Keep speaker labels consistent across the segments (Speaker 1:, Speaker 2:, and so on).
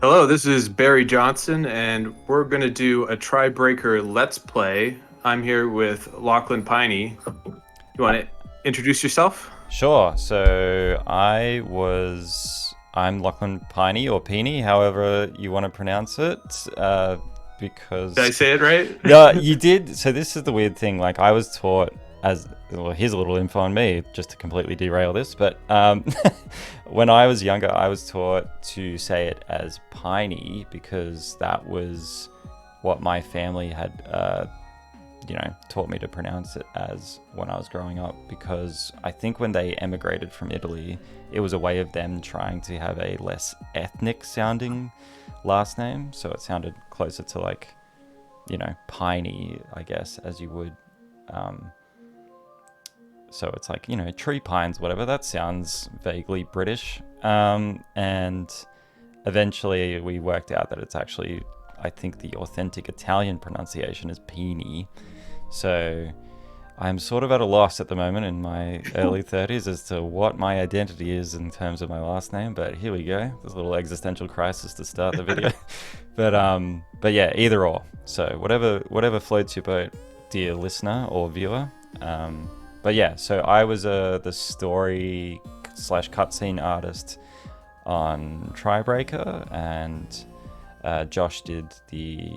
Speaker 1: Hello, this is Barry Johnson, and we're going to do a Tribreaker Let's Play. I'm here with Lachlan Piney. You want to introduce yourself?
Speaker 2: Sure. I'm Lachlan Piney or Peony, however you want to pronounce it,
Speaker 1: Did I
Speaker 2: because
Speaker 1: say it right?
Speaker 2: no, you did. So this is the weird thing. Like I was taught as well. Here's a little info on me, just to completely derail this. But when I was younger, I was taught to say it as Piney because that was what my family had taught me to pronounce it as when I was growing up, because I think when they emigrated from Italy, it was a way of them trying to have a less ethnic sounding last name. So it sounded closer to like, piney, I guess, as you would. Um, so it's like, tree pines, whatever. That sounds vaguely British. And eventually we worked out that it's actually, I think the authentic Italian pronunciation is peony. So I'm sort of at a loss at the moment in my early 30s as to what my identity is in terms of my last name. But here we go. There's a little existential crisis to start the video. but yeah, either or. So whatever floats your boat, dear listener or viewer. But yeah, so I was the story slash cutscene artist on Tribreaker, and Josh did the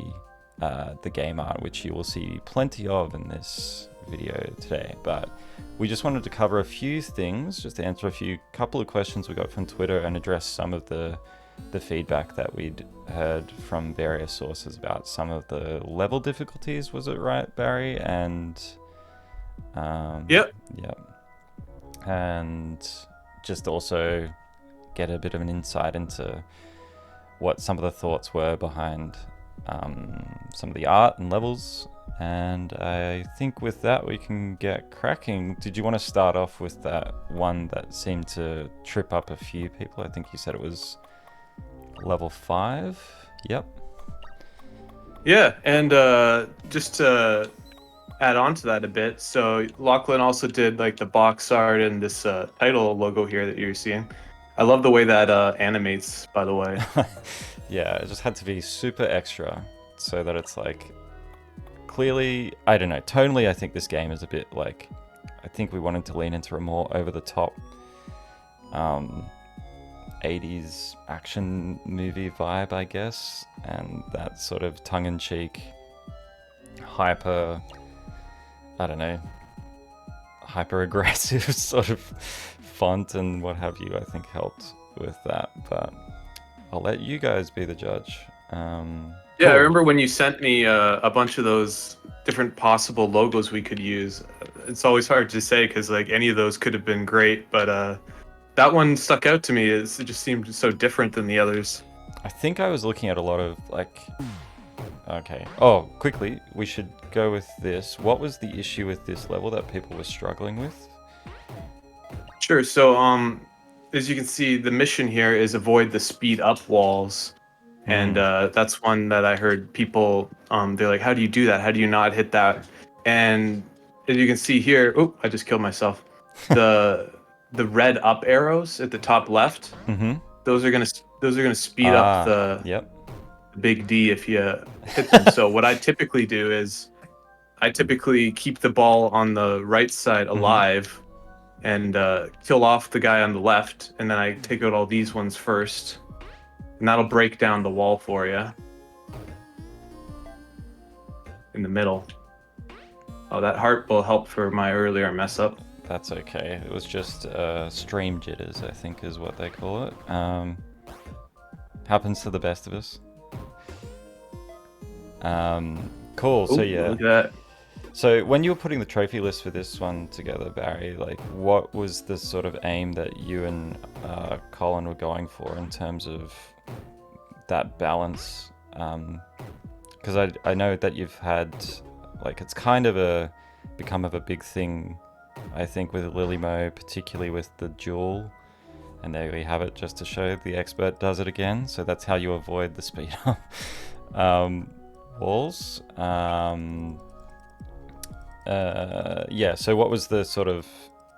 Speaker 2: game art, which you will see plenty of in this video today. But we just wanted to cover a few things, just to answer a couple of questions we got from Twitter and address some of the feedback that we'd heard from various sources about some of the level difficulties. Was it right, Barry? And
Speaker 1: Yep.
Speaker 2: yeah, and just also get a bit of an insight into what some of the thoughts were behind some of the art and levels. And I think with that we can get cracking. Did you want to start off with that one that seemed to trip up a few people? I think you said it was level 5. Yep.
Speaker 1: Yeah, and just to add on to that a bit, so Lachlan also did like the box art and this title logo here that you're seeing. I love the way that animates, by the way.
Speaker 2: Yeah, it just had to be super extra so that it's like clearly, I don't know, tonally I think this game is a bit like, I think we wanted to lean into a more over the top 80s action movie vibe, I guess, and that sort of tongue-in-cheek hyper, I don't know, hyper aggressive sort of font and what have you, I think helped with that. But I'll let you guys be the judge.
Speaker 1: Yeah, I
Speaker 2: Cool.
Speaker 1: remember when you sent me a bunch of those different possible logos we could use. It's always hard to say because like any of those could have been great, but that one stuck out to me. It just seemed so different than the others.
Speaker 2: I think I was looking at a lot of like. Okay. Oh, quickly, we should go with this. What was the issue with this level that people were struggling with?
Speaker 1: Sure. So, as you can see, the mission here is avoid the speed up walls, and
Speaker 2: Hmm.
Speaker 1: that's one that I heard people. They're like, "How do you do that? How do you not hit that?" And as you can see here, oh, I just killed myself. The the red up arrows at the top left,
Speaker 2: Mm-hmm.
Speaker 1: those are gonna speed up
Speaker 2: Ah.
Speaker 1: the
Speaker 2: Yep.
Speaker 1: big D if you hit them. So what I typically do is I typically keep the ball on the right side
Speaker 2: Mm-hmm.
Speaker 1: alive and kill off the guy on the left, and then I take out all these ones first, and that'll break down the wall for you in the middle. Oh, that heart will help for my earlier mess up.
Speaker 2: That's okay. It was just stream jitters, I think, is what they call it. Happens to the best of us. Cool. So
Speaker 1: Oh,
Speaker 2: yeah.
Speaker 1: look at that.
Speaker 2: So when you were putting the trophy list for this one together, Barry, like what was the sort of aim that you and Colin were going for in terms of that balance? Because I know that you've had, like, it's kind of become of a big thing, I think, with Lilymo, particularly with the jewel. And there we have it, just to show the expert does it again. So that's how you avoid the speed up walls. Yeah, so what was the sort of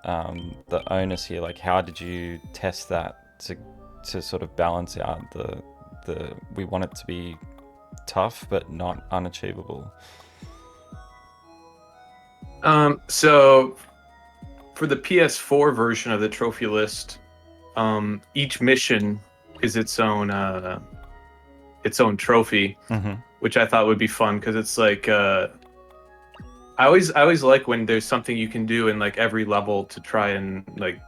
Speaker 2: the onus here? Like, how did you test that to sort of balance out we want it to be tough but not unachievable?
Speaker 1: So for the PS4 version of the trophy list, each mission is its own trophy,
Speaker 2: Mm-hmm.
Speaker 1: which I thought would be fun because it's like I always like when there's something you can do in like every level to try and like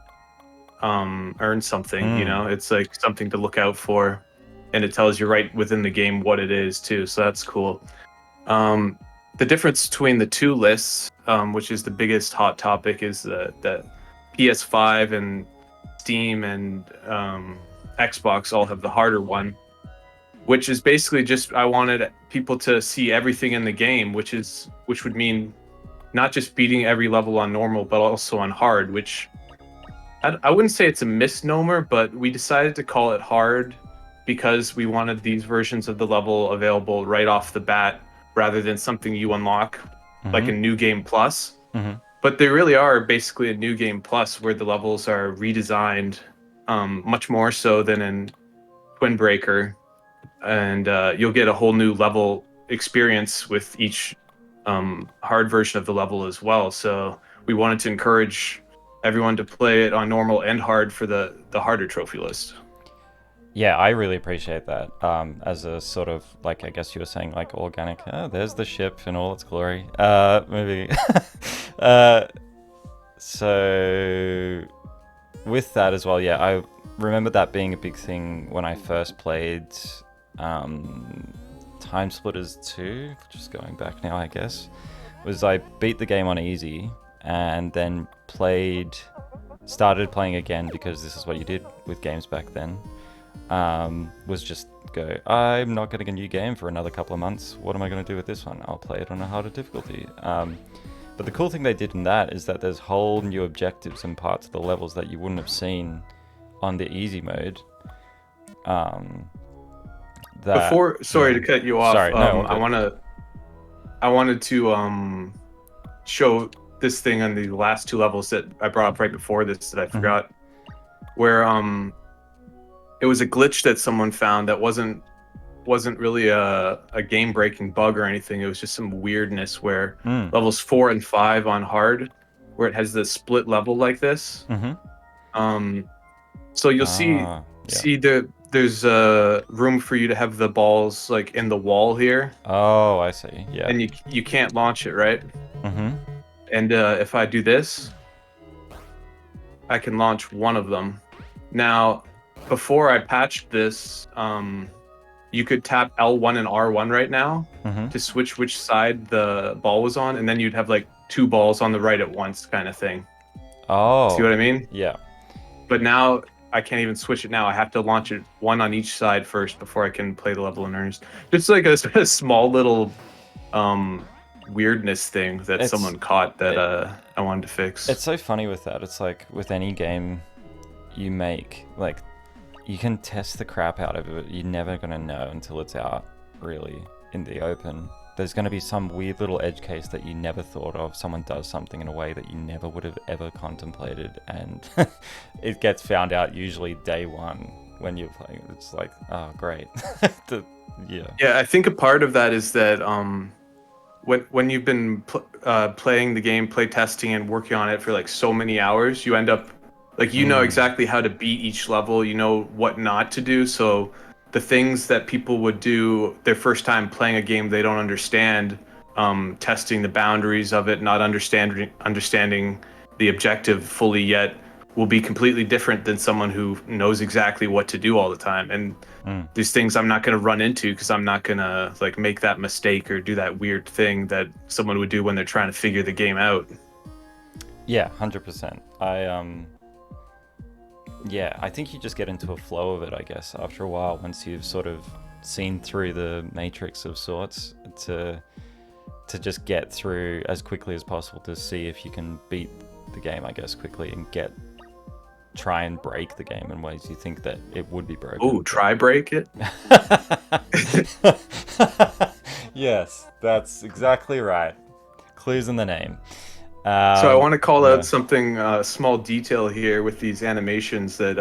Speaker 1: earn something, you know? It's like something to look out for, and it tells you right within the game what it is too, so that's cool. Um, the difference between the two lists, which is the biggest hot topic, is that PS5 and Steam and Xbox all have the harder one, which is basically just I wanted people to see everything in the game, which would mean not just beating every level on normal, but also on hard, which I wouldn't say it's a misnomer, but we decided to call it hard because we wanted these versions of the level available right off the bat rather than something you unlock like a
Speaker 2: Mm-hmm.
Speaker 1: new game plus.
Speaker 2: Mm-hmm.
Speaker 1: But they really are basically a new game plus where the levels are redesigned much more so than in Twin Breaker. And you'll get a whole new level experience with each hard version of the level as well. So we wanted to encourage everyone to play it on normal and hard for the harder trophy list.
Speaker 2: Yeah, I really appreciate that. As a sort of like, I guess you were saying like organic. Oh, there's the ship in all its glory. Maybe. uh, so with that as well, yeah, I remember that being a big thing when I first played Time Splitters 2. Just going back now, I guess, was I beat the game on easy and then started playing again because this is what you did with games back then. Was just go, I'm not getting a new game for another couple of months. What am I going to do with this one? I'll play it on a harder difficulty. But the cool thing they did in that is that there's whole new objectives and parts of the levels that you wouldn't have seen on the easy mode.
Speaker 1: Sorry to cut you off.
Speaker 2: Sorry, no,
Speaker 1: I wanted to show this thing on the last two levels that I brought up right before this that I forgot, where it was a glitch that someone found that wasn't really a game breaking bug or anything. It was just some weirdness where levels 4 and 5 on hard, where it has the split level like this. So you'll see there's room for you to have the balls like in the wall here.
Speaker 2: Oh, I see. Yeah.
Speaker 1: And you can't launch it, right? And if I do this, I can launch one of them. Now, before I patched this, you could tap L1 and R1 right now to switch which side the ball was on, and then you'd have like two balls on the right at once kind of thing.
Speaker 2: Oh.
Speaker 1: See what I mean?
Speaker 2: Yeah.
Speaker 1: But now I can't even switch it now. I have to launch it one on each side first before I can play the level in earnest. Just like a small little weirdness thing that someone caught that I wanted to fix.
Speaker 2: It's so funny with that. It's like with any game you make, like you can test the crap out of it. You're never going to know until it's out really in the open. There's going to be some weird little edge case that you never thought of. Someone does something in a way that you never would have ever contemplated, and it gets found out usually day one when you're playing. It's like, oh, great.
Speaker 1: Yeah, I think a part of that is that when you've been playing the game, play testing, and working on it for like so many hours, you end up like you know exactly how to beat each level. You know what not to do. So the things that people would do their first time playing a game they don't understand, testing the boundaries of it, not understanding the objective fully yet, will be completely different than someone who knows exactly what to do all the time. And these things I'm not going to run into because I'm not going to like make that mistake or do that weird thing that someone would do when they're trying to figure the game out.
Speaker 2: Yeah, 100%. I think you just get into a flow of it, I guess, after a while, once you've sort of seen through the matrix of sorts, to just get through as quickly as possible to see if you can beat the game, I guess, quickly and try and break the game in ways you think that it would be broken.
Speaker 1: Oh, try break it?
Speaker 2: Yes, that's exactly right. Clues in the name.
Speaker 1: So I want to call out something, small detail here with these animations that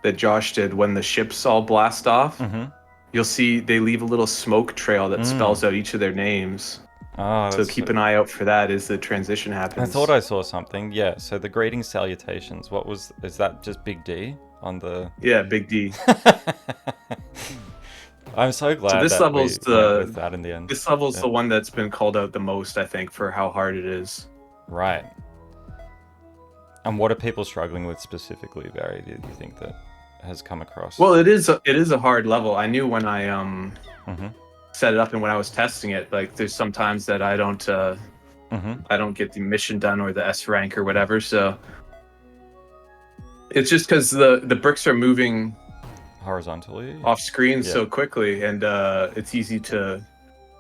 Speaker 1: that Josh did when the ships all blast off.
Speaker 2: Mm-hmm.
Speaker 1: You'll see they leave a little smoke trail that
Speaker 2: Mm.
Speaker 1: spells out each of their names.
Speaker 2: Oh,
Speaker 1: So
Speaker 2: that's.
Speaker 1: keep an eye out for that as the transition
Speaker 2: I thought
Speaker 1: happens.
Speaker 2: I saw something. Yeah. So the greeting salutations. What was? Is that just Big D on the?
Speaker 1: Yeah, Big D.
Speaker 2: I'm so
Speaker 1: So
Speaker 2: glad that we went with that in the end.
Speaker 1: this level's
Speaker 2: Yeah.
Speaker 1: the one that's been called out the most, I think, for how hard it is.
Speaker 2: Right. And what are people struggling with specifically, Barry? Do you think that has come across?
Speaker 1: Well, it is a hard level. I knew when I
Speaker 2: Mm-hmm.
Speaker 1: set it up and when I was testing it, like there's sometimes that
Speaker 2: Mm-hmm.
Speaker 1: I don't get the mission done or the S rank or whatever. So it's just because the bricks are moving
Speaker 2: Horizontally.
Speaker 1: off screen
Speaker 2: Yeah.
Speaker 1: so quickly, and it's easy to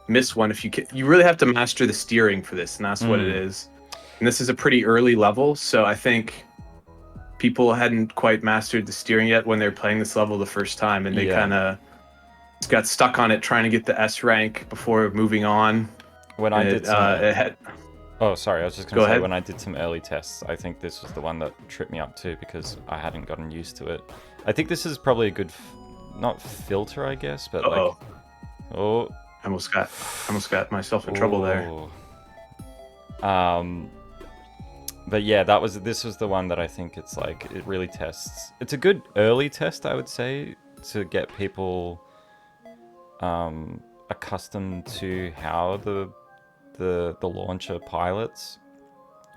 Speaker 1: miss one if you really have to master the steering for this, and that's what it is. And this is a pretty early level, so I think people hadn't quite mastered the steering yet when they're playing this level the first time, and they
Speaker 2: Yeah.
Speaker 1: kind of got stuck on it trying to get the S rank before moving on.
Speaker 2: When I
Speaker 1: And
Speaker 2: did some.
Speaker 1: it had,
Speaker 2: Oh, sorry. I was just
Speaker 1: go
Speaker 2: going to say,
Speaker 1: ahead.
Speaker 2: when I did some early tests, I think this was the one that tripped me up too because I hadn't gotten used to it. I think this is probably a good, not filter, I guess, but like.
Speaker 1: Uh-oh.
Speaker 2: Oh.
Speaker 1: I almost got myself in trouble there.
Speaker 2: But yeah, this was the one that I think it's like it really tests. It's a good early test, I would say, to get people accustomed to how the launcher pilots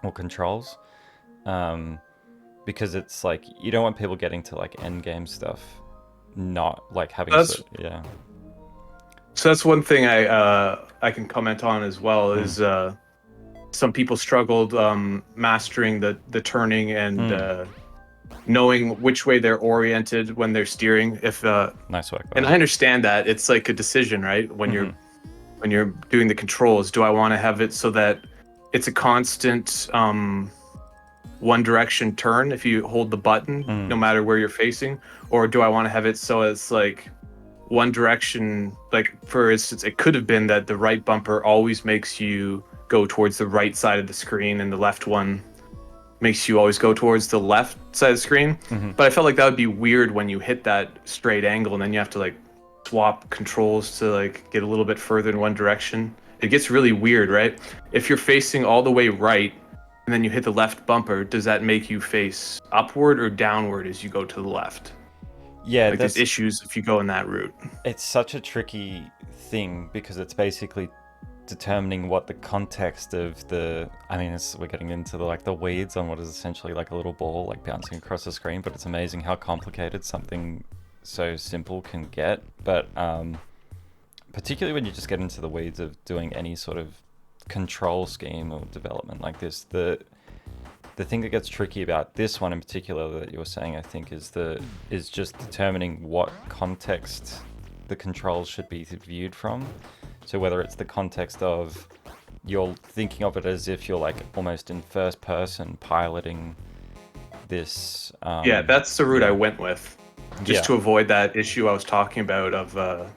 Speaker 2: or controls, because it's like you don't want people getting to like end game stuff, not like having yeah.
Speaker 1: So that's one thing I can comment on as well is some people struggled mastering the turning and knowing which way they're oriented when they're steering. If
Speaker 2: Nice work.
Speaker 1: and I understand that it's like a decision, right? When you're doing the controls, do I want to have it so that it's a constant one direction turn if you hold the button no matter where you're facing, or do I want to have it so it's like one direction? Like for instance, it could have been that the right bumper always makes you go towards the right side of the screen and the left one makes you always go towards the left side of the screen. But I felt like that would be weird when you hit that straight angle and then you have to like swap controls to like get a little bit further in one direction. It gets really weird, right? If you're facing all the way right and then you hit the left bumper, does that make you face upward or downward as you go to the left?
Speaker 2: Yeah,
Speaker 1: Like there's issues if you go in that route.
Speaker 2: It's such a tricky thing because it's basically determining what the context of we're getting into the weeds on what is essentially like a little ball like bouncing across the screen, but it's amazing how complicated something so simple can get. But particularly when you just get into the weeds of doing any sort of control scheme or development like this, the thing that gets tricky about this one in particular that you were saying, I think, is just determining what context the controls should be viewed from. So whether it's the context of you're thinking of it as if you're like almost in first person piloting this.
Speaker 1: Yeah, that's the route I went with, just to avoid that issue I was talking about of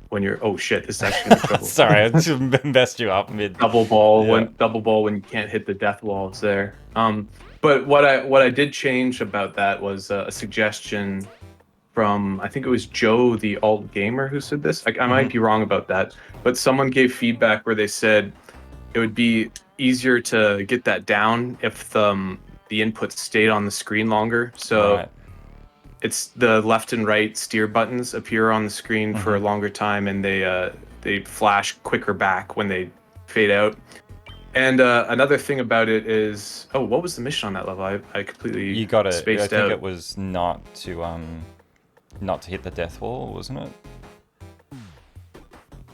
Speaker 1: when you're oh shit, this is actually trouble.
Speaker 2: Sorry, I just messed you up mid
Speaker 1: double ball when you can't hit the death walls there. But what I did change about that was a suggestion from, I think it was Joe the alt gamer who said this. I might be wrong about that, but someone gave feedback where they said it would be easier to get that down if the input stayed on the screen longer. So it's the left and right steer buttons appear on the screen for a longer time, and they flash quicker back when they fade out. And another thing about it is, what was the mission on that level? I completely
Speaker 2: you got it.
Speaker 1: spaced
Speaker 2: I think
Speaker 1: out.
Speaker 2: it was not to hit the death wall, wasn't it?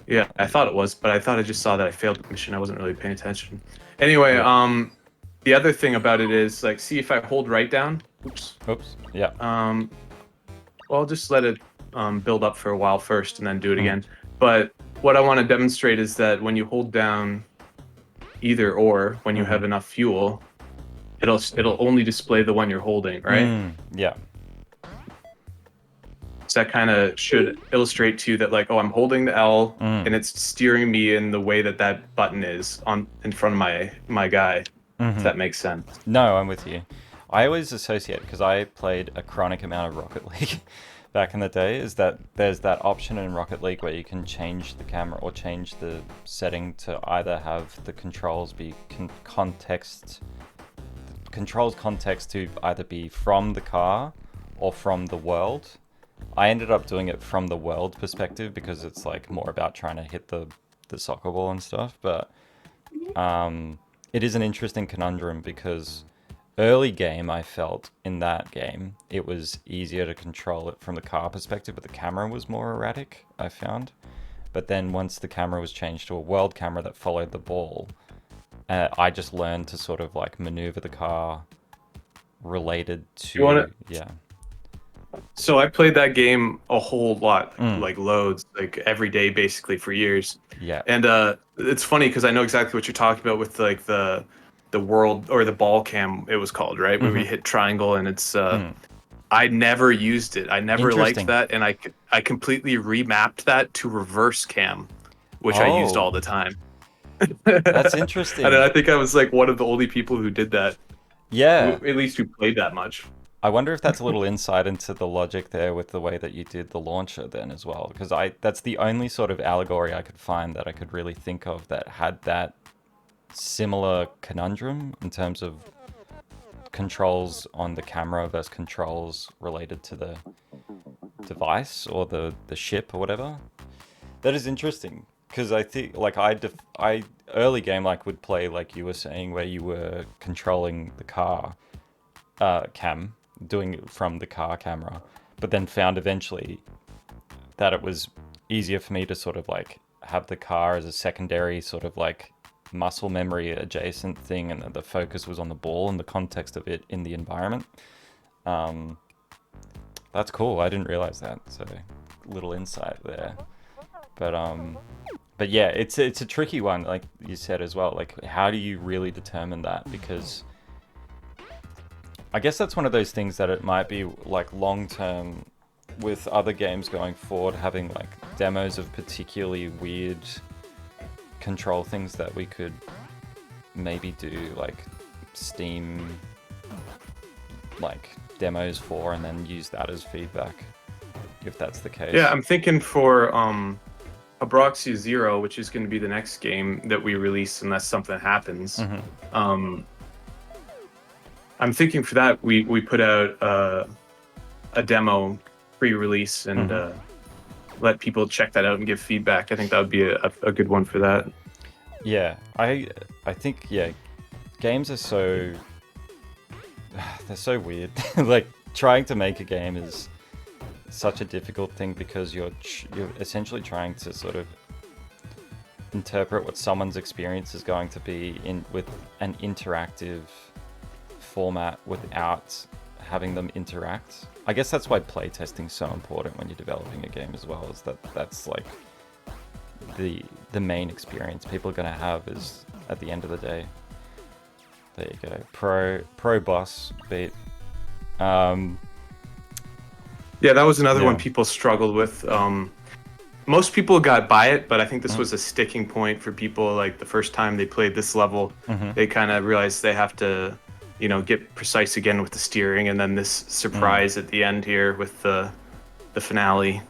Speaker 1: Yeah, I thought it was, but I thought I just saw that I failed the mission. I wasn't really paying attention. Anyway, the other thing about it is, like, see if I hold right down. Oops.
Speaker 2: Yeah.
Speaker 1: Well, I'll just let it build up for a while first and then do it again. But what I want to demonstrate is that when you hold down either or, when you have enough fuel, it'll only display the one you're holding, right?
Speaker 2: Yeah.
Speaker 1: So that kind of should illustrate to you that, like, I'm holding the L and it's steering me in the way that button is in front of my guy. If that makes sense.
Speaker 2: No, I'm with you. I always associate, because I played a chronic amount of Rocket League back in the day, is that there's that option in Rocket League where you can change the camera or change the setting to either have the controls be context to either be from the car or from the world. I ended up doing it from the world perspective because it's like more about trying to hit the soccer ball and stuff. But it is an interesting conundrum because early game, I felt in that game, it was easier to control it from the car perspective, but the camera was more erratic, I found. But then once the camera was changed to a world camera that followed the ball, I just learned to sort of like maneuver the car related
Speaker 1: You want
Speaker 2: to,
Speaker 1: to?
Speaker 2: yeah.
Speaker 1: So I played that game a whole lot,
Speaker 2: Mm,
Speaker 1: like loads, like every day basically for years.
Speaker 2: yeah.
Speaker 1: And it's funny because I know exactly what you're talking about with like the world or the ball cam it was called, right? Where we
Speaker 2: Hmm.
Speaker 1: hit triangle and it's
Speaker 2: Mm.
Speaker 1: I never used it. I never liked
Speaker 2: Interesting.
Speaker 1: that and I completely remapped that to reverse cam, which I used all
Speaker 2: Oh,
Speaker 1: the time.
Speaker 2: that's
Speaker 1: And
Speaker 2: interesting.
Speaker 1: I think I was like one of the only people who did that,
Speaker 2: Yeah.
Speaker 1: at least who played that much.
Speaker 2: I wonder if that's a little insight into the logic there with the way that you did the launcher then as well, because I that's the only sort of allegory I could find that I could really think of that had that similar conundrum in terms of controls on the camera versus controls related to the device or the ship or whatever. That is interesting because I think like I early game like would play like you were saying where you were controlling the car cam, doing it from the car camera, but then found eventually that it was easier for me to sort of like have the car as a secondary sort of like muscle memory adjacent thing, and that the focus was on the ball and the context of it in the environment. Um, that's cool. I didn't realize that. So little insight there. But but yeah, it's a tricky one, like you said as well. Like, how do you really determine that? Because I guess that's one of those things that it might be like long term with other games going forward, having like demos of particularly weird control things that we could maybe do like Steam like demos for, and then use that as feedback if that's the
Speaker 1: Yeah,
Speaker 2: case.
Speaker 1: I'm thinking for Abroxia Zero, which is going to be the next game that we release unless something happens.
Speaker 2: Hmm.
Speaker 1: Um, I'm thinking for that we put out a demo pre-release and
Speaker 2: Hmm.
Speaker 1: let people check that out and give feedback. I think that would be a good one for that.
Speaker 2: Yeah, I think yeah, games are so they're so weird. Like trying to make a game is such a difficult thing because you're essentially trying to sort of interpret what someone's experience is going to be in with an interactive format without having them interact. I guess that's why playtesting is so important when you're developing a game as well, is that that's like the main experience people are going to have is at the end of the day. There you go. Pro boss beat. Um,
Speaker 1: Yeah, that was another one
Speaker 2: yeah.
Speaker 1: people struggled with. Most people got by it, but I think this
Speaker 2: Mm,
Speaker 1: was a sticking point for people. Like the first time they played this level,
Speaker 2: mm-hmm.
Speaker 1: they kind of realized they have to, get precise again with the steering, and then this
Speaker 2: Mm.
Speaker 1: surprise at the end here with the finale.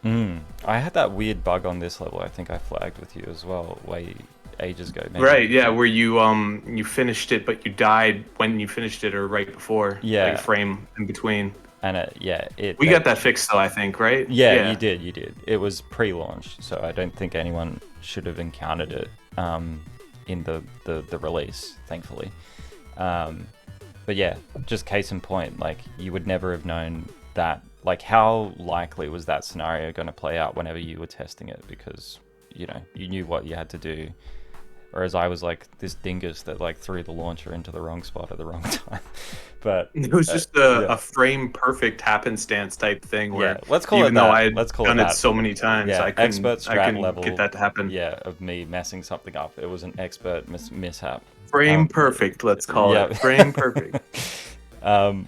Speaker 2: Mm. I had that weird bug on this level. I think I flagged with you as well, way ages ago, maybe.
Speaker 1: Right, yeah, where you finished it, but you died when you finished it or right before, like a
Speaker 2: Yeah,
Speaker 1: frame in between.
Speaker 2: and yeah, it
Speaker 1: We
Speaker 2: that
Speaker 1: got that fixed though, I think, right?
Speaker 2: yeah,
Speaker 1: Yeah.
Speaker 2: you did. It was pre-launch, so I don't think anyone should have encountered it in the release, thankfully. Um, but yeah, just case in point, like you would never have known that. Like, how likely was that scenario going to play out whenever you were testing it? Because you knew what you had to do. Whereas I was like this dingus that like threw the launcher into the wrong spot at the wrong time. But
Speaker 1: It was just a,
Speaker 2: yeah,
Speaker 1: a frame perfect happenstance type thing
Speaker 2: yeah,
Speaker 1: where
Speaker 2: let's call it
Speaker 1: even though I
Speaker 2: that.
Speaker 1: had
Speaker 2: Let's call it
Speaker 1: done it
Speaker 2: that.
Speaker 1: so many times,
Speaker 2: Yeah,
Speaker 1: I couldn't
Speaker 2: expert
Speaker 1: I
Speaker 2: strat
Speaker 1: couldn't get
Speaker 2: level.
Speaker 1: that to happen.
Speaker 2: Yeah, of me messing something up. It was an expert mishap.
Speaker 1: Frame
Speaker 2: Um,
Speaker 1: perfect, let's call
Speaker 2: yeah.
Speaker 1: it. Frame perfect.
Speaker 2: um,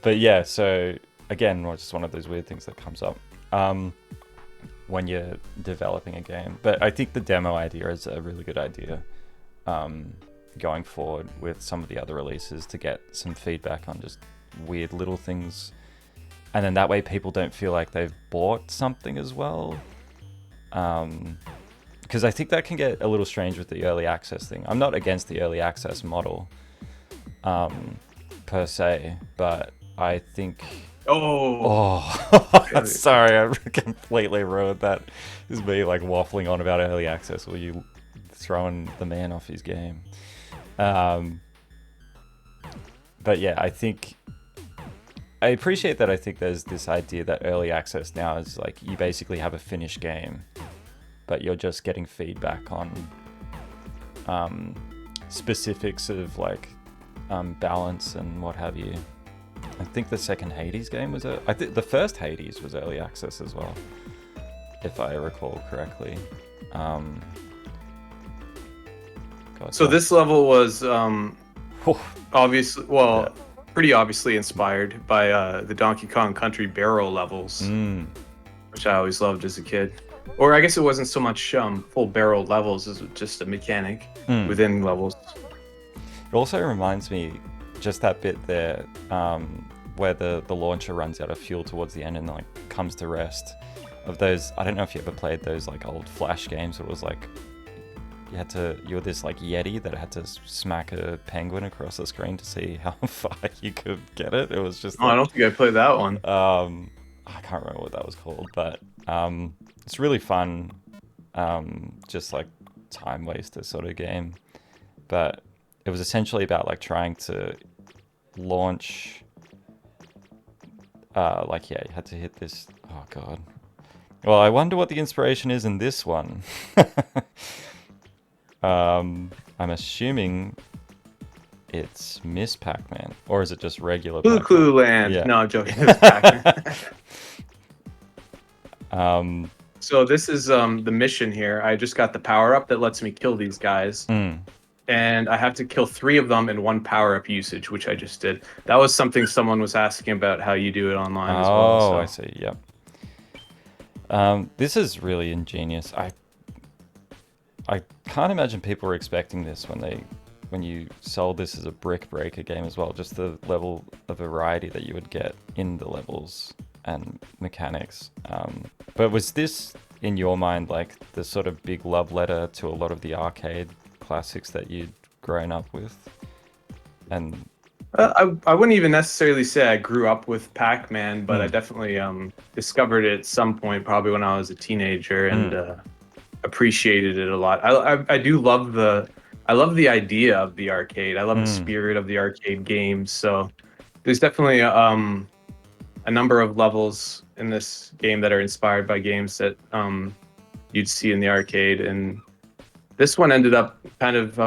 Speaker 2: but yeah, so again, just one of those weird things that comes up when you're developing a game. But I think the demo idea is a really good idea. Um, going forward with some of the other releases to get some feedback on just weird little things, and then that way people don't feel like they've bought something as well. Because I think that can get a little strange with the early access thing. I'm not against the early access model per se, but I think...
Speaker 1: Oh,
Speaker 2: Sorry, I completely ruined that. This is me like waffling on about early access, or you throwing the man off his game. But yeah, I appreciate that. I think there's this idea that early access now is like you basically have a finished game, but you're just getting feedback on specifics of like balance and what have you. I think the second Hades game was I think the first Hades was early access as well, if I recall correctly.
Speaker 1: So this level was obviously, pretty obviously inspired by the Donkey Kong Country barrel levels, which I always loved as a kid. Or I guess it wasn't so much full barrel levels as just a mechanic within levels.
Speaker 2: It also reminds me, just that bit there, where the launcher runs out of fuel towards the end and like comes to rest, of those. I don't know if you ever played those like old Flash games where it was like you were this like Yeti that had to smack a penguin across the screen to see how far you could get it. It was just
Speaker 1: I don't think I played that one.
Speaker 2: I can't remember what that was called, but it's really fun, just like time waster sort of game. But it was essentially about like trying to launch, you had to hit this. Oh god. Well, I wonder what the inspiration is in this one. I'm assuming it's Miss Pac-Man, or is it just regular
Speaker 1: Blue
Speaker 2: Pac-Man?
Speaker 1: Clue Land.
Speaker 2: Yeah.
Speaker 1: No, I'm joking. It's Pac-Man. So this is the mission here. I just got the power up that lets me kill these guys. And I have to kill 3 of them in 1 power-up usage, which I just did. That was something someone was asking about, how you do it online as well.
Speaker 2: Oh, I see. Yep. This is really ingenious. I can't imagine people were expecting this when you sold this as a brick breaker game as well. Just the level of variety that you would get in the levels and mechanics. But was this, in your mind, like the sort of big love letter to a lot of the arcade classics that you'd grown up with? And
Speaker 1: I wouldn't even necessarily say I grew up with Pac-Man, but I definitely discovered it at some point, probably when I was a teenager, and appreciated it a lot. I do love I love the idea of the arcade. I love the spirit of the arcade games. So there's definitely a number of levels in this game that are inspired by games that you'd see in the arcade, and this one ended up kind of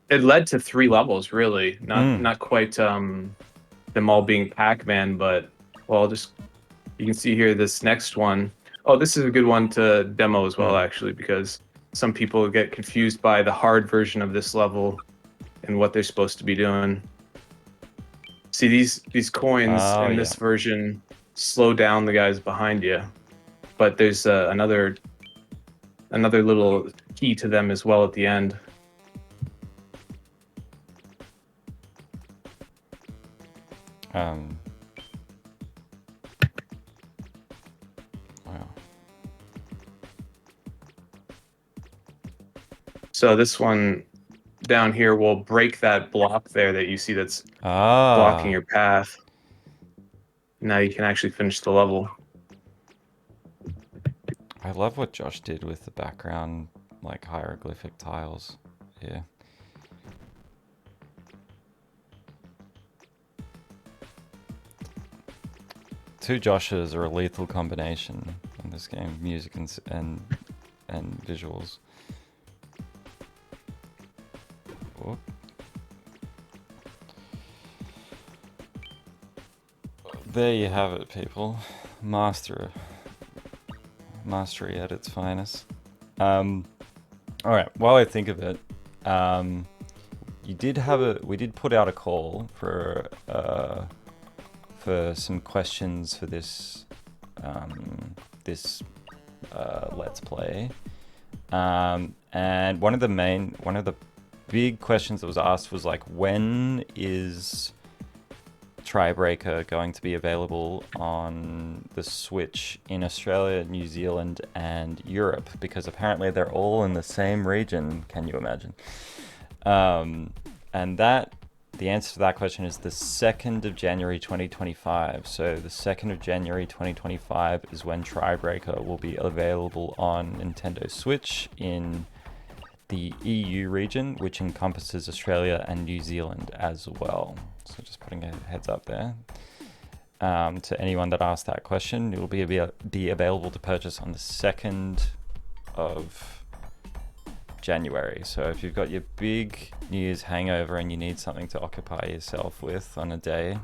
Speaker 1: it led to 3 levels, really. Not quite them all being Pac-Man, but you can see here this next one. Oh, this is a good one to demo as well, actually, because some people get confused by the hard version of this level and what they're supposed to be doing. See, these coins in this version slow down the guys behind you, but there's another little key to them as well at the end.
Speaker 2: Wow.
Speaker 1: So this one down here will break that block there that you see that's blocking your path. Now you can actually finish the level.
Speaker 2: I love what Josh did with the background, like hieroglyphic tiles here. Two Joshes are a lethal combination in this game: music and visuals. Whoop. There you have it, people. Mastery at its finest. All right. While I think of it, we did put out a call for some questions for this Let's Play, and And one of the big questions that was asked was like, when is Tribreaker going to be available on the Switch in Australia, New Zealand, and Europe? Because apparently they're all in the same region. Can you imagine? And the answer to that question is the 2nd of January 2025. So the 2nd of January 2025 is when Tribreaker will be available on Nintendo Switch in the EU region, which encompasses Australia and New Zealand as well. So just putting a heads up there. To anyone that asked that question, it will be available to purchase on the 2nd of January. So if you've got your big New Year's hangover and you need something to occupy yourself with on a day,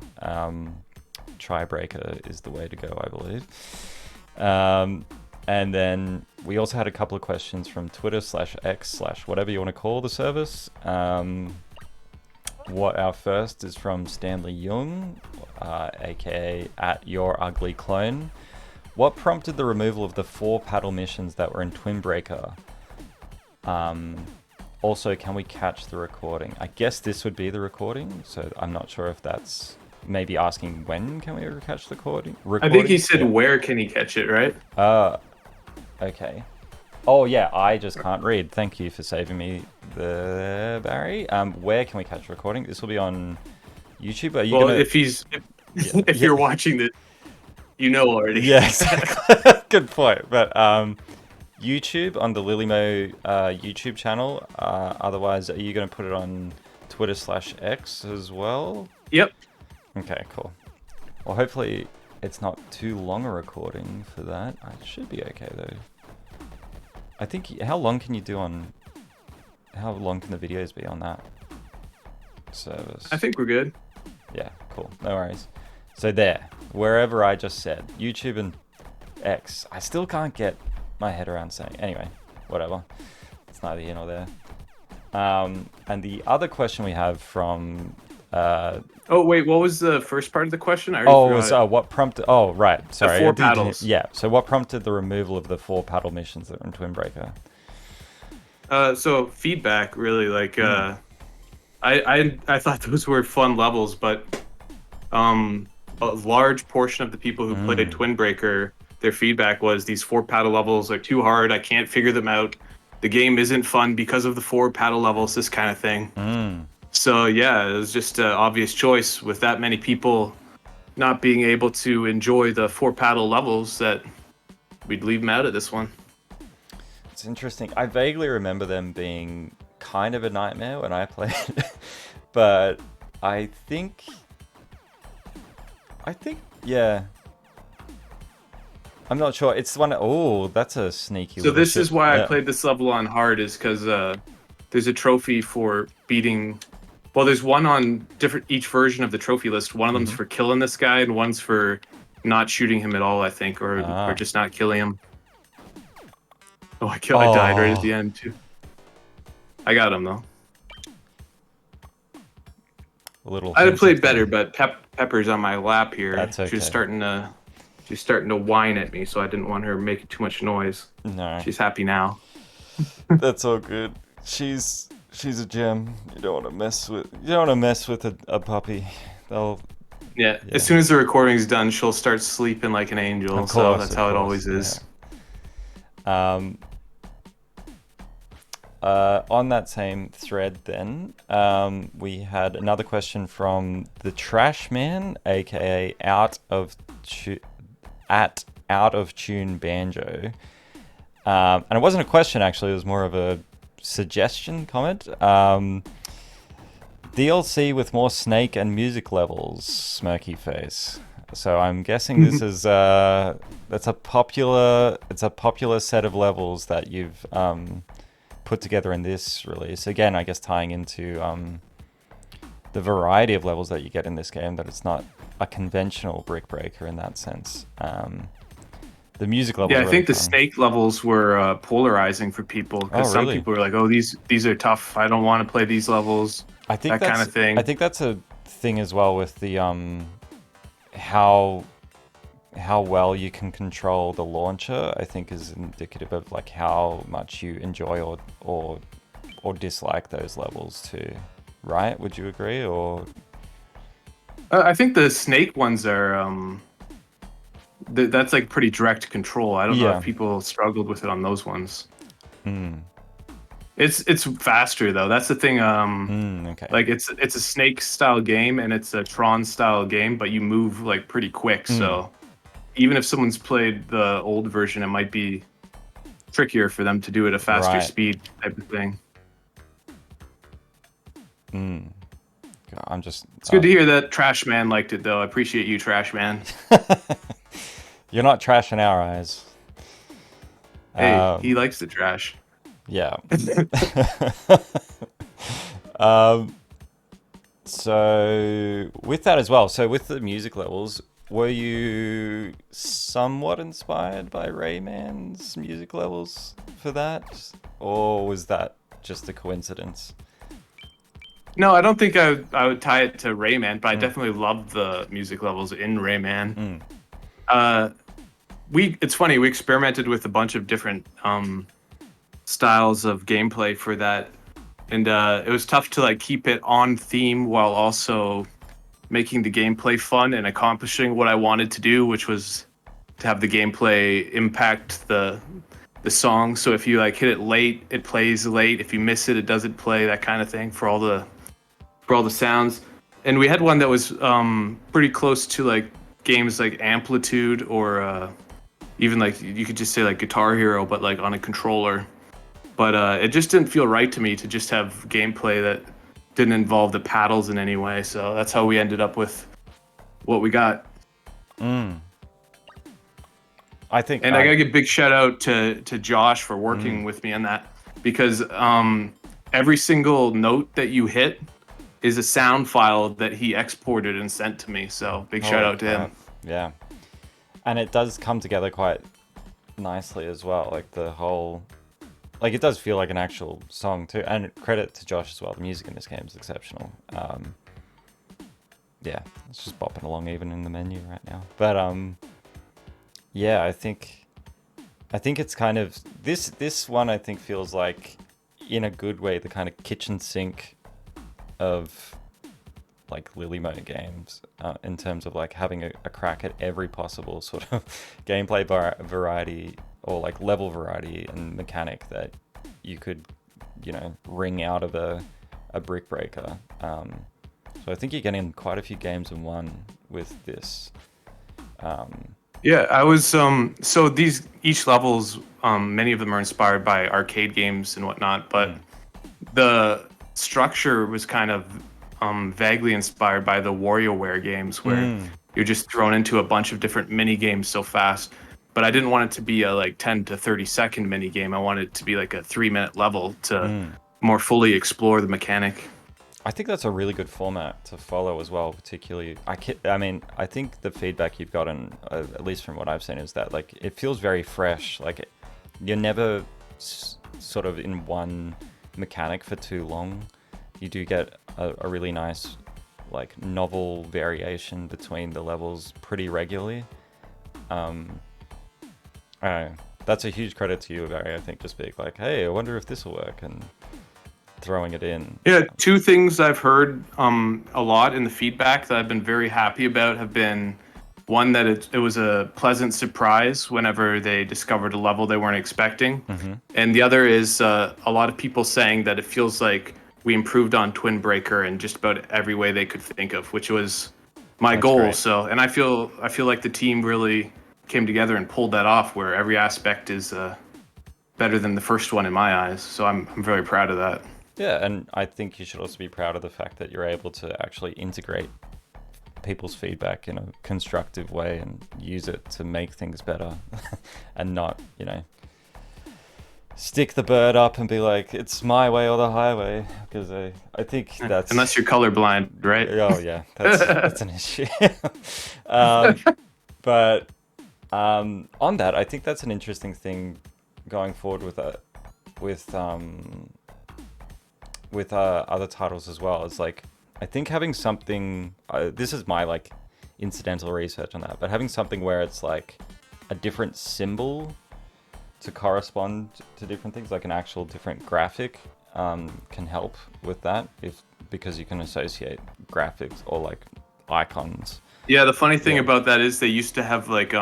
Speaker 2: Tribreaker is the way to go, I believe. And then we also had a couple of questions from Twitter/X/ whatever you want to call the service. Our first is from Stanley Young, aka @YourUglyClone. What prompted the removal of the 4 paddle missions that were in Twinbreaker? Also, can we catch the recording? I guess this would be the recording, so I'm not sure if that's maybe asking when can we catch the recording.
Speaker 1: I think he said where can he catch it, right?
Speaker 2: Okay. Oh yeah, I just can't read. Thank you for saving me there, Barry. Where can we catch the recording? This will be on YouTube. Are you gonna...
Speaker 1: if you're watching this, you know already.
Speaker 2: Yes, good point. But YouTube on the Lilymo YouTube channel. Otherwise, are you going to put it on Twitter/X as well?
Speaker 1: Yep.
Speaker 2: Okay, cool. Well, hopefully it's not too long a recording for that. It should be okay though. I think, how long can the videos be on that service?
Speaker 1: I think we're good.
Speaker 2: Yeah, cool. No worries. So there, wherever I just said, YouTube and X, I still can't get my head around saying. Anyway, whatever. It's neither here nor there. And the other question we have from...
Speaker 1: oh, wait, what was the first part of the question?
Speaker 2: What prompted... Oh, right. Sorry.
Speaker 1: The 4 paddles.
Speaker 2: Yeah, so what prompted the removal of the 4 paddle missions that were in Twinbreaker?
Speaker 1: So feedback, really, like, I thought those were fun levels, but a large portion of the people who played Twinbreaker, their feedback was these 4 paddle levels are too hard. I can't figure them out. The game isn't fun because of the 4 paddle levels, this kind of thing. So yeah, it was just an obvious choice with that many people not being able to enjoy the 4 paddle levels that we'd leave them out of this one.
Speaker 2: It's interesting. I vaguely remember them being kind of a nightmare when I played, but I think, yeah. I'm not sure. It's one. Oh, that's a sneaky.
Speaker 1: So this is why I played this level on hard, is because there's a trophy for beating. Well, there's one on each version of the trophy list. One of them's for killing this guy, and one's for not shooting him at all, I think, or just not killing him. Oh, I died right at the end too. I got him though. I'd have played better, but Pepper's on my lap here.
Speaker 2: That's okay.
Speaker 1: She's starting to whine at me, so I didn't want her making too much noise.
Speaker 2: No.
Speaker 1: She's happy now.
Speaker 2: That's all good. She's a gem. You don't want to mess with a puppy.
Speaker 1: Yeah. As soon as the recording's done, she'll start sleeping like an angel.
Speaker 2: Of course,
Speaker 1: so that's how it always is.
Speaker 2: Yeah. On that same thread, then we had another question from the Trash Man, aka Out of Tune Banjo, and it wasn't a question actually. It was more of a suggestion comment. DLC with more snake and music levels, smirky face. So I'm guessing this is that's a popular set of levels that you've put together in this release. Again, I guess tying into the variety of levels that you get in this game, that it's not a conventional brick breaker in that sense. The music levels.
Speaker 1: Yeah, I think the snake levels were polarizing for people, because some people were like, "Oh, these are tough. I don't want to play these levels."
Speaker 2: I think
Speaker 1: that kind of thing.
Speaker 2: I think that's a thing as well with the how how well you can control the launcher, I think, is indicative of like how much you enjoy or dislike those levels too, right? Would you agree? Or
Speaker 1: I think the snake ones are that's like pretty direct control. I don't know if
Speaker 2: yeah,
Speaker 1: people struggled with it on those ones.
Speaker 2: mm,
Speaker 1: It's faster though. That's the thing.
Speaker 2: okay,
Speaker 1: Like it's a Snake style game and it's a Tron style game, but you move like pretty quick.
Speaker 2: mm,
Speaker 1: So even if someone's played the old version, it might be trickier for them to do it at a faster
Speaker 2: right,
Speaker 1: speed type of thing.
Speaker 2: mm. I'm just
Speaker 1: It's good to hear that Trash Man liked it though. I appreciate you, Trash Man.
Speaker 2: you're not trash in our eyes.
Speaker 1: Hey, he
Speaker 2: Um,
Speaker 1: likes the trash.
Speaker 2: yeah. um, so with that as well, so with the music levels, were you somewhat inspired by Rayman's music levels for that, or was that just a coincidence?
Speaker 1: No, I don't think I would tie it to Rayman, but I
Speaker 2: Mm,
Speaker 1: definitely love the music levels in Rayman.
Speaker 2: mm,
Speaker 1: Uh, it's funny, we experimented with a bunch of different styles of gameplay for that, and it was tough to like keep it on theme while also making the gameplay fun and accomplishing what I wanted to do, which was to have the gameplay impact the song. So if you like hit it late, it plays late. If you miss it, it doesn't play. That kind of thing for all the sounds. And we had one that was pretty close to like games like Amplitude or even like you could just say like Guitar Hero, but like on a controller. But it just didn't feel right to me to just have gameplay that didn't involve the paddles in any way. So that's how we ended up with what we got.
Speaker 2: mm. I think
Speaker 1: And I gotta give a big shout out to Josh for working
Speaker 2: mm,
Speaker 1: with me on that because every single note that you hit is a sound file that he exported and sent to me. So big shout
Speaker 2: holy
Speaker 1: out to him.
Speaker 2: crap, yeah, and it does come together quite nicely as well. Like the whole, like it does feel like an actual song too. And credit to Josh as well. The music in this game is exceptional. Yeah, it's just bopping along even in the menu right now. But yeah, I think it's kind of this one. I think feels like, in a good way, the kind of kitchen sink of like Lily Mode games, in terms of like having a crack at every possible sort of gameplay variety or like level variety and mechanic that you could, wring out of a brick breaker. So I think you're getting quite a few games in one with this.
Speaker 1: Yeah, I was so these each levels many of them are inspired by arcade games and whatnot, but
Speaker 2: Mm,
Speaker 1: the structure was kind of vaguely inspired by the WarioWare games where
Speaker 2: mm,
Speaker 1: you're just thrown into a bunch of different mini games so fast. But I didn't want it to be a like 10 to 30-second mini game. I wanted it to be like a 3-minute level to
Speaker 2: mm.
Speaker 1: more fully explore the mechanic.
Speaker 2: I think that's a really good format to follow as well. Particularly, I mean, I think the feedback you've gotten, at least from what I've seen, is that like it feels very fresh. Like you're never sort of in one mechanic for too long. You do get a really nice, like novel variation between the levels pretty regularly. Um, I don't know. That's a huge credit to you, Barry. I think just being like, hey, I wonder if this will work, and throwing it in.
Speaker 1: Yeah, two things I've heard a lot in the feedback that I've been very happy about have been one that it was a pleasant surprise whenever they discovered a level they weren't expecting,
Speaker 2: Mm-hmm.
Speaker 1: and the other is a lot of people saying that it feels like we improved on Twin Breaker in just about every way they could think of, which was my
Speaker 2: That's
Speaker 1: goal.
Speaker 2: great.
Speaker 1: So, and I feel like the team really came together and pulled that off, where every aspect is better than the first one in my eyes. So I'm very proud of that.
Speaker 2: Yeah, and I think you should also be proud of the fact that you're able to actually integrate people's feedback in a constructive way and use it to make things better and not, stick the bird up and be like, it's my way or the highway. Because I think that's,
Speaker 1: Unless you're colorblind, right?
Speaker 2: oh yeah, that's an issue. um, but on that, I think that's an interesting thing going forward with other titles as well. It's like, I think having something, this is my like incidental research on that. But having something where it's like a different symbol to correspond to different things, like an actual different graphic, can help with that, because you can associate graphics or like icons.
Speaker 1: Yeah, the funny thing
Speaker 2: Yeah.
Speaker 1: about that is they used to have like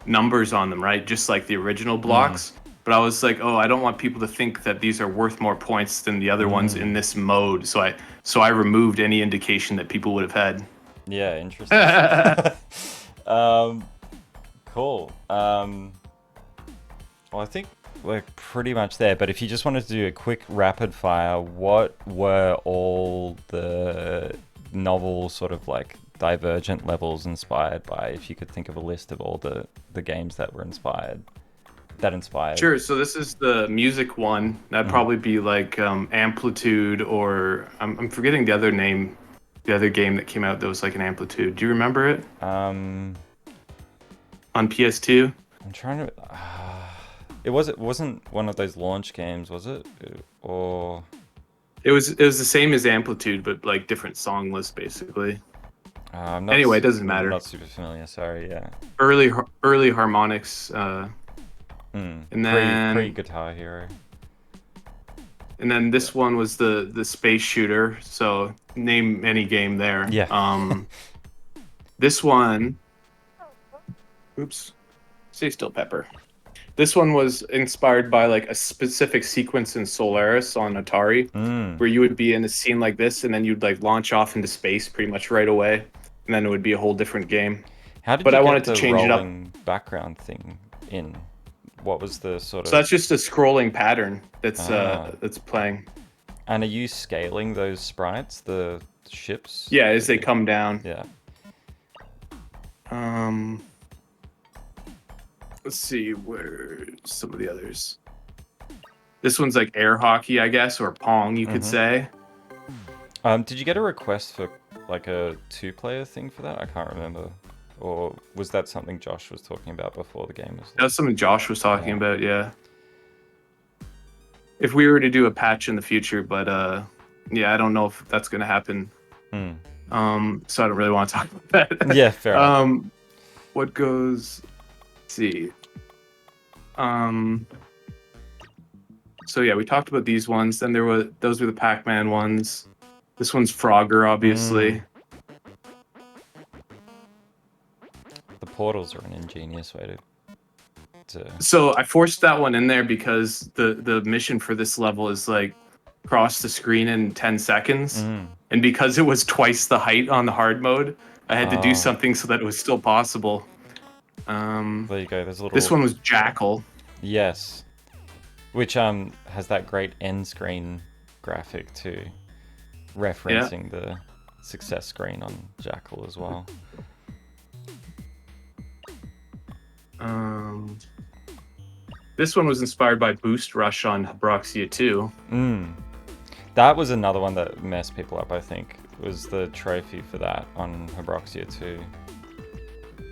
Speaker 1: numbers on them, right? Just like the original
Speaker 2: Mm.
Speaker 1: blocks. But I was like, oh, I don't want people to think that these are worth more points than the other ones in this mode. So I removed any indication that people would have had.
Speaker 2: Yeah, interesting. Cool. Well, I think we're pretty much there, but if you just wanted to do a quick rapid fire, what were all the novel sort of like Divergent levels inspired by, if you could think of a list of all the games that were inspired?
Speaker 1: Sure. So this is the music one. That'd probably be like Amplitude, or I'm forgetting the other name, the other game that came out that was like an Amplitude. Do you remember it? On PS2?
Speaker 2: I'm trying to. It wasn't one of those launch games, was it? Or
Speaker 1: It was the same as Amplitude, but like different song list basically. Anyway, it doesn't matter.
Speaker 2: I'm not super familiar. Sorry. Yeah.
Speaker 1: Early Harmonix. And then
Speaker 2: pre-Guitar Hero.
Speaker 1: And then this one was the space shooter. So name any game there.
Speaker 2: Yeah.
Speaker 1: This one. Oops. Stay still, Pepper. This one was inspired by like a specific sequence in Solaris on Atari, where you would be in a scene like this, and then you'd like launch off into space pretty much right away, and then it would be a whole different game.
Speaker 2: How did
Speaker 1: but
Speaker 2: you
Speaker 1: I
Speaker 2: get
Speaker 1: wanted
Speaker 2: the
Speaker 1: to change it up.
Speaker 2: background thing in? What was the sort of?
Speaker 1: So that's just a scrolling pattern that's playing.
Speaker 2: And are you scaling those sprites, the ships?
Speaker 1: Yeah, as they come down.
Speaker 2: Yeah.
Speaker 1: Let's see where some of the others. This one's like air hockey, I guess, or Pong, you could say.
Speaker 2: Did you get a request for like a 2-player thing for that? I can't remember. Or was that something Josh was talking about before the game?
Speaker 1: That was something Josh was talking about, yeah. If we were to do a patch in the future, but yeah, I don't know if that's going to happen. So I don't really want to talk about that.
Speaker 2: Yeah, fair enough.
Speaker 1: What goes? Let's see. So yeah, we talked about these ones. Then those were the Pac-Man ones. This one's Frogger, obviously.
Speaker 2: The portals are an ingenious way to.
Speaker 1: So I forced that one in there because the mission for this level is like cross the screen in 10 seconds. And because it was twice the height on the hard mode, I had to do something so that it was still possible.
Speaker 2: There you go. There's a little.
Speaker 1: This one was Jackal.
Speaker 2: Yes, which has that great end screen graphic too, referencing the success screen on Jackal as well.
Speaker 1: This one was inspired by Boost Rush on Habroxia 2.
Speaker 2: That was another one that messed people up, I think. Was the trophy for that on Habroxia 2,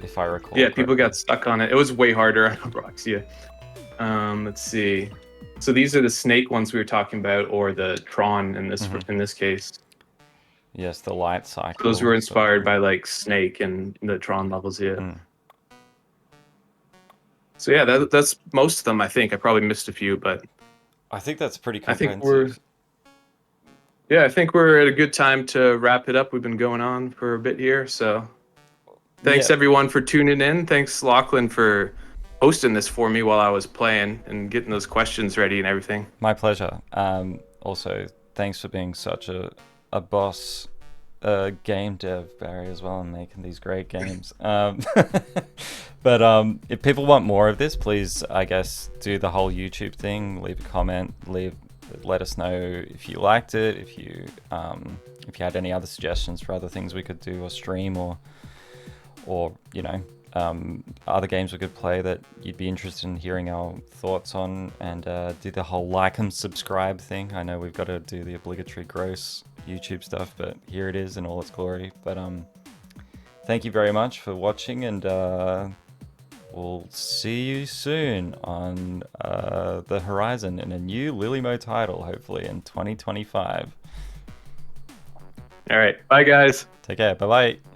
Speaker 2: if I recall.
Speaker 1: Yeah, people got stuck on it. It was way harder on Habroxia. Let's see. So these are the Snake ones we were talking about, or the Tron in this case.
Speaker 2: Yes, the light cycle.
Speaker 1: Those were inspired by like Snake and the Tron levels, yeah. So yeah, that's most of them. I think I probably missed a few, but
Speaker 2: I think that's pretty comprehensive.
Speaker 1: I think we're at a good time to wrap it up. We've been going on for a bit here, so thanks everyone for tuning in. Thanks Lachlan for hosting this for me while I was playing and getting those questions ready and everything.
Speaker 2: My pleasure. Also, thanks for being such a boss game dev, Barry, as well, and making these great games. But if people want more of this, please, I guess, do the whole YouTube thing. Leave a comment. Let us know if you liked it. If you had any other suggestions for other things we could do or stream, or you know, other games we could play that you'd be interested in hearing our thoughts on, and do the whole like and subscribe thing. I know we've got to do the obligatory gross YouTube stuff, but here it is in all its glory. But thank you very much for watching, and we'll see you soon on the horizon in a new Lilymo title, hopefully in 2025.
Speaker 1: All right, bye guys.
Speaker 2: Take care. Bye bye.